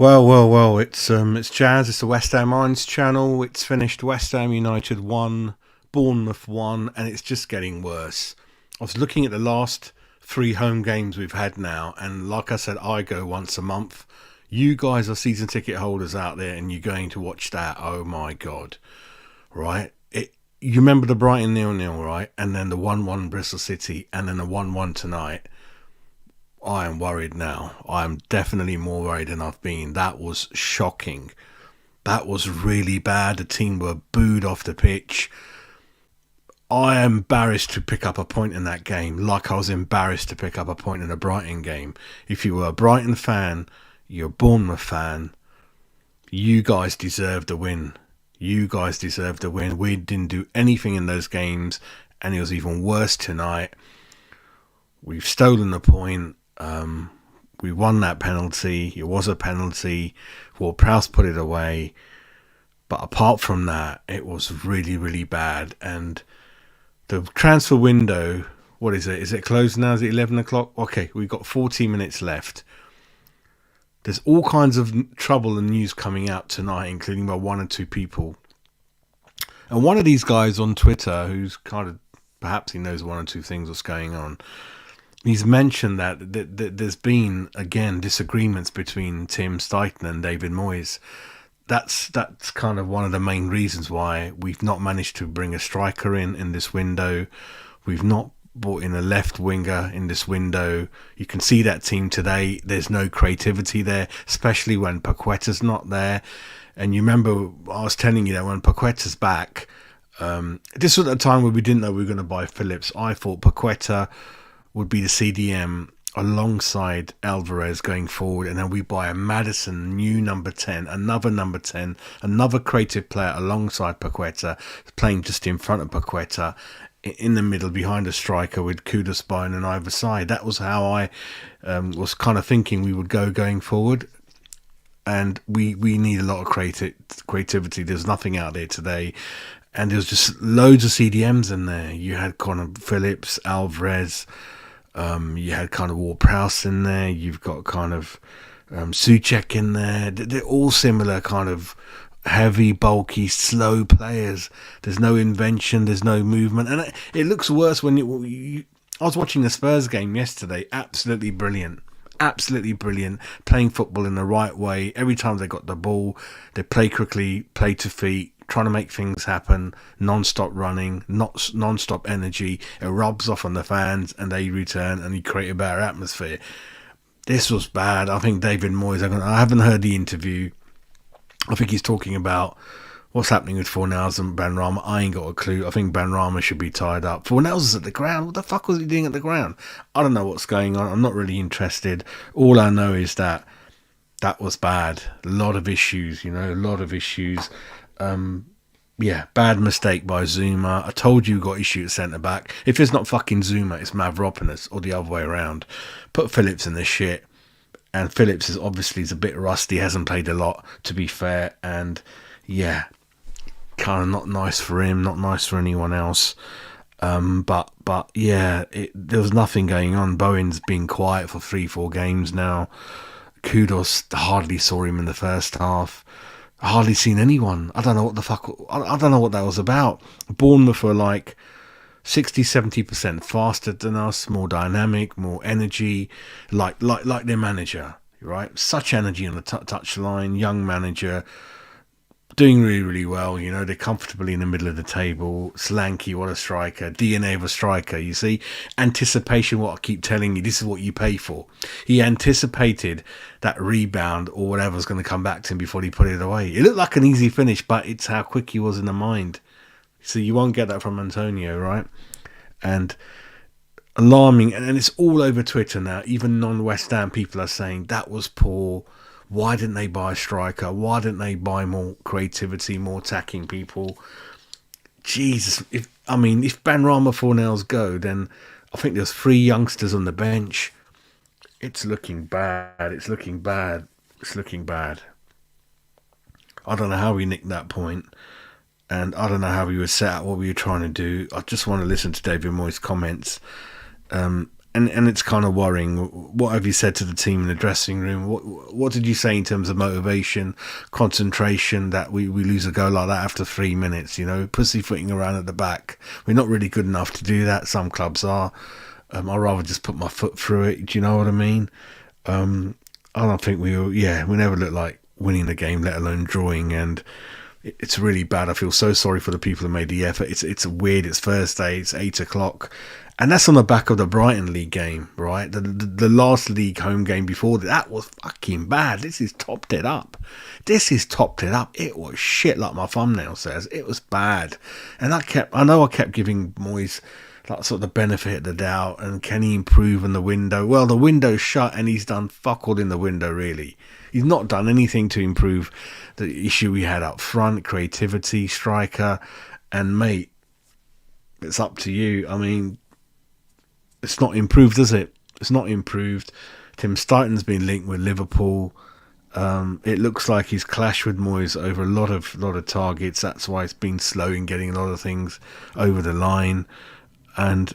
Well. It's Jazz. It's the West Ham Minds channel. It's finished. West Ham United 1, Bournemouth 1, and it's just getting worse. I was looking at the last three home games we've had now, and like I said, I go once a month. You guys are season ticket holders out there, and you're going to watch that. Oh my God! Right? You remember the Brighton 0-0, right? And then the 1-1 Bristol City, and then the 1-1 tonight. I am worried now. I am definitely more worried than I've been. That was shocking. That was really bad. The team were booed off the pitch. I am embarrassed to pick up a point in that game, like I was embarrassed to pick up a point in a Brighton game. If you were a Brighton fan, you're a Bournemouth fan, you guys deserve the win. You guys deserve the win. We didn't do anything in those games, and it was even worse tonight. We've stolen the point. We won that penalty. It was a penalty. Ward-Prowse put it away. But apart from that, it was really, really bad. And the transfer window, what is it? Is it closed now? Is it 11 o'clock? Okay, we've got 40 minutes left. There's all kinds of trouble and news coming out tonight, including by one or two people. And one of these guys on Twitter, who's kind of, perhaps he knows one or two things what's going on, he's mentioned that there's been, again, disagreements between Tim Steidten and David Moyes. That's kind of one of the main reasons why we've not managed to bring a striker in this window. We've not brought in a left winger in this window. You can see that team today. There's no creativity there, especially when Paqueta's not there. And you remember I was telling you that when Paqueta's back, this was at a time where we didn't know we were going to buy Phillips. I thought Paqueta would be the CDM alongside Alvarez going forward, and then we buy a Maddison, new number 10, another creative player alongside Paqueta, playing just in front of Paqueta, in the middle behind a striker with Kudus on either side. That was how I was kind of thinking we would going forward. And we need a lot of creativity. There's nothing out there today. And there's just loads of CDMs in there. You had kind of Phillips, Alvarez, you had kind of Ward-Prowse in there. You've got kind of Souček in there. They're all similar kind of heavy, bulky, slow players. There's no invention. There's no movement. And it looks worse when I was watching the Spurs game yesterday. Absolutely brilliant. Absolutely brilliant. Playing football in the right way. Every time they got the ball, they play quickly, play to feet, trying to make things happen, non-stop running, non-stop energy. It rubs off on the fans and they return and you create a better atmosphere. This was bad. I think David Moyes, I haven't heard the interview. I think he's talking about what's happening with Fornals and Benrahma. I ain't got a clue. I think Benrahma should be tied up. Fornals is at the ground. What the fuck was he doing at the ground? I don't know what's going on. I'm not really interested. All I know is that was bad. A lot of issues, a lot of issues. Bad mistake by Zuma. I told you got issue at centre-back. If it's not fucking Zuma, it's Mavropanos, or the other way around. Put Phillips in the shit. And Phillips is obviously a bit rusty, hasn't played a lot, to be fair. And, kind of not nice for him, not nice for anyone else. But there was nothing going on. Bowen's been quiet for 3-4 games now. Kudos, hardly saw him in the first half. Hardly seen anyone. I don't know what the fuck. I don't know what that was about. Bournemouth were like 60-70% faster than us, more dynamic, more energy, like their manager, right? Such energy on the touch line, young manager, doing really, really well. They're comfortably in the middle of the table. Slanky, what a striker. DNA of a striker, you see. Anticipation, what I keep telling you, this is what you pay for. He anticipated that rebound or whatever's going to come back to him before he put it away. It looked like an easy finish, but it's how quick he was in the mind. So you won't get that from Antonio, right? And alarming. And it's all over Twitter now. Even non-West Ham people are saying that was poor. Why didn't they buy a striker? Why didn't they buy more creativity, more attacking people? Jesus, if Benrahma Fornals go, then I think there's 3 youngsters on the bench. It's looking bad. It's looking bad. I don't know how we nicked that point, and I don't know how we were set up, what we were trying to do. I just want to listen to David Moyes' comments. and it's kind of worrying. What have you said to the team in the dressing room? What did you say in terms of motivation, concentration, that we lose a goal like that after 3 minutes? You know, pussyfooting around at the back. We're not really good enough to do that. Some clubs are. I'd rather just put my foot through it. Do you know what I mean? I don't think we never looked like winning the game, let alone drawing, and it's really bad. I feel so sorry for the people who made the effort. It's weird. It's Thursday. It's 8 o'clock. And that's on the back of the Brighton League game, right? The last league home game before that was fucking bad. This is topped it up. It was shit, like my thumbnail says. It was bad. And I kept giving Moyes like sort of the benefit of the doubt, and can he improve in the window? Well, the window's shut and he's done fuck all in the window, really. He's not done anything to improve the issue we had up front, creativity, striker, and mate, it's up to you. I mean, it's not improved, is it? It's not improved. Tim Steiten's been linked with Liverpool. It looks like he's clashed with Moyes over a lot of targets. That's why it's been slow in getting a lot of things over the line. And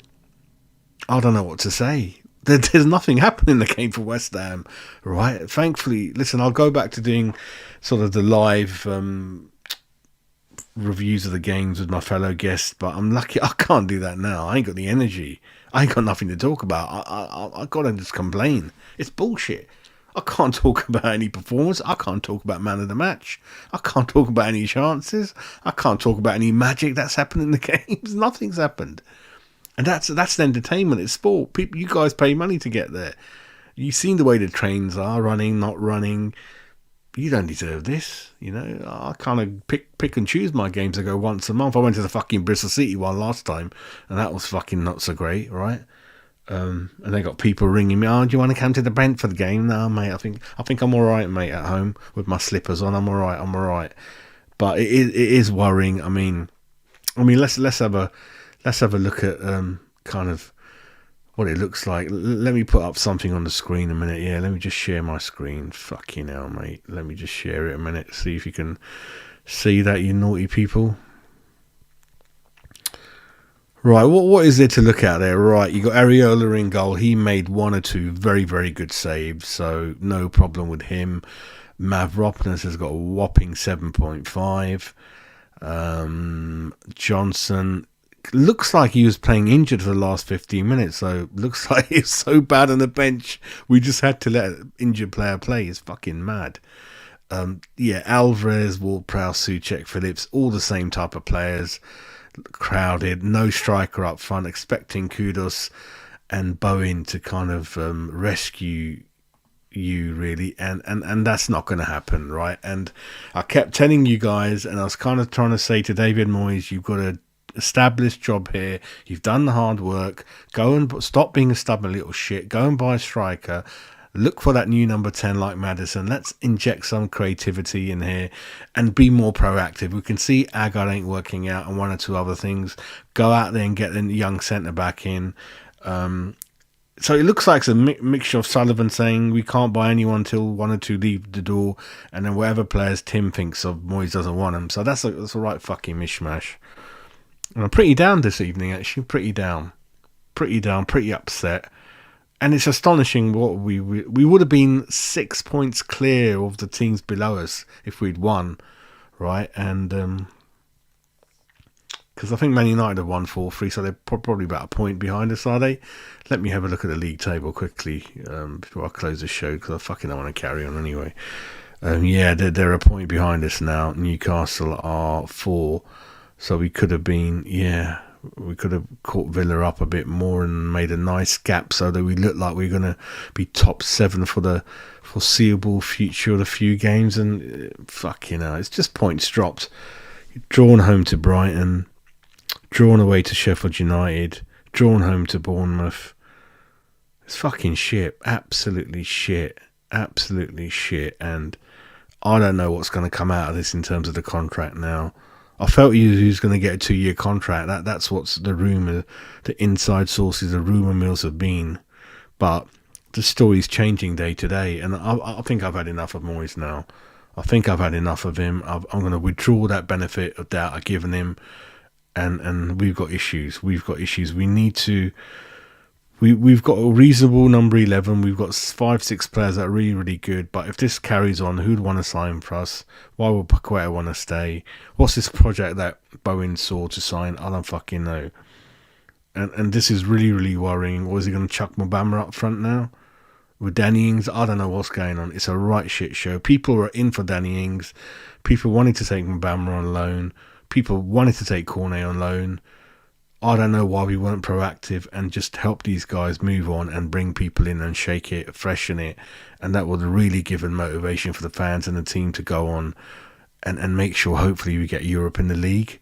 I don't know what to say. There's nothing happening in the game for West Ham, right? Thankfully, listen, I'll go back to doing sort of the live reviews of the games with my fellow guests, but I'm lucky I can't do that now. I ain't got the energy. I ain't got nothing to talk about. I gotta just complain. It's bullshit. I can't talk about any performance. I can't talk about man of the match. I can't talk about any chances. I can't talk about any magic that's happened in the games. Nothing's happened. And that's entertainment. It's sport. People, you guys pay money to get there. You've seen the way the trains are running, not running. You don't deserve this. You know, I kind of pick and choose my games. I go once a month. I went to the fucking Bristol City one last time, and that was fucking not so great, right? And they got people ringing me. Oh, do you want to come to the Brentford game? No, mate. I think I'm all right, mate. At home with my slippers on, I'm all right. But it is worrying. I mean, let's have a look at kind of what it looks like. Let me put up something on the screen a minute. Yeah, let me just share my screen. Fucking hell, mate. Let me just share it a minute. See if you can see that, you naughty people. Right, what is there to look at there? Right, you got Areola in goal. He made one or two very, very good saves, so no problem with him. Mavropoulos has got a whopping 7.5. Johnson looks like he was playing injured for the last 15 minutes, so looks like he's so bad on the bench we just had to let an injured player play. It's fucking mad. Alvarez, Ward-Prowse, Souček, Phillips, all the same type of players. Crowded, no striker up front, expecting Kudus and Bowen to kind of rescue you, really, and that's not going to happen, right? And I kept telling you guys, and I was kind of trying to say to David Moyes, you've got a established job here, you've done the hard work, go and stop being a stubborn little shit, go and buy a striker, look for that new number 10 like Maddison, let's inject some creativity in here and be more proactive. We can see Agard ain't working out and one or two other things. Go out there and get the young centre back in. So it looks like it's a mixture of Sullivan saying we can't buy anyone till one or two leave the door, and then whatever players Tim thinks of, Moyes doesn't want them. So that's a right fucking mishmash. And I'm pretty down this evening, actually. Pretty down, pretty upset. And it's astonishing what we would have been 6 points clear of the teams below us if we'd won, right? And because I think Man United have won 4-3, so they're probably about a point behind us, are they? Let me have a look at the league table quickly before I close the show, because I fucking don't want to carry on anyway. They're a point behind us now. Newcastle are 4, so we could have been, we could have caught Villa up a bit more and made a nice gap so that we look like we're going to be top 7 for the foreseeable future of a few games. And fucking hell, it's just points dropped. Drawn home to Brighton, drawn away to Sheffield United, drawn home to Bournemouth. It's fucking shit. Absolutely shit. And I don't know what's going to come out of this in terms of the contract now. I felt he was going to get a 2-year contract. That's what's the rumour, the inside sources, the rumour mills have been. But the story's changing day to day. And I think I've had enough of Moyes now. I think I've had enough of him. I'm going to withdraw that benefit of doubt I've given him. And we've got issues. We need to We've got a reasonable number 11. We've got 5, 6 players that are really, really good. But if this carries on, who'd want to sign for us? Why would Paqueta want to stay? What's this project that Bowen saw to sign? I don't fucking know. And this is really, really worrying. Or is he going to chuck Mobama up front now? With Danny Ings? I don't know what's going on. It's a right shit show. People are in for Danny Ings. People wanted to take Mobama on loan. People wanted to take Cornet on loan. I don't know why we weren't proactive and just help these guys move on and bring people in and shake it, freshen it. And that would really give a motivation for the fans and the team to go on and make sure hopefully we get Europe in the league.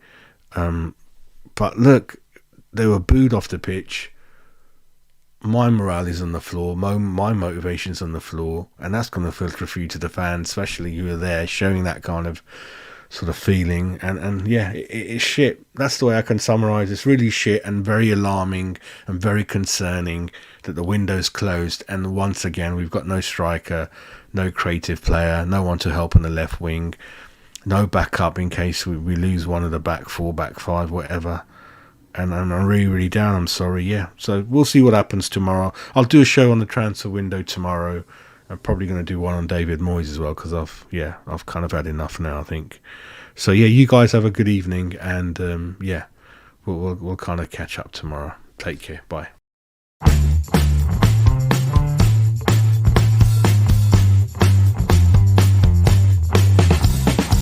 But look, they were booed off the pitch. My morale is on the floor. My motivation's on the floor. And that's going to filter through to the fans, especially who are there, showing that kind of sort of feeling. And yeah, it's shit. That's the way I can summarize. It's really shit and very alarming and very concerning that the window's closed, and once again we've got no striker, no creative player, no one to help on the left wing, no backup in case we lose one of the back four, back five, whatever. And I'm really, really down. I'm sorry. Yeah, so we'll see what happens tomorrow. I'll do a show on the transfer window tomorrow. I'm probably going to do one on David Moyes as well, because I've kind of had enough now, I think. So yeah, you guys have a good evening, and yeah, we'll kind of catch up tomorrow. Take care. Bye.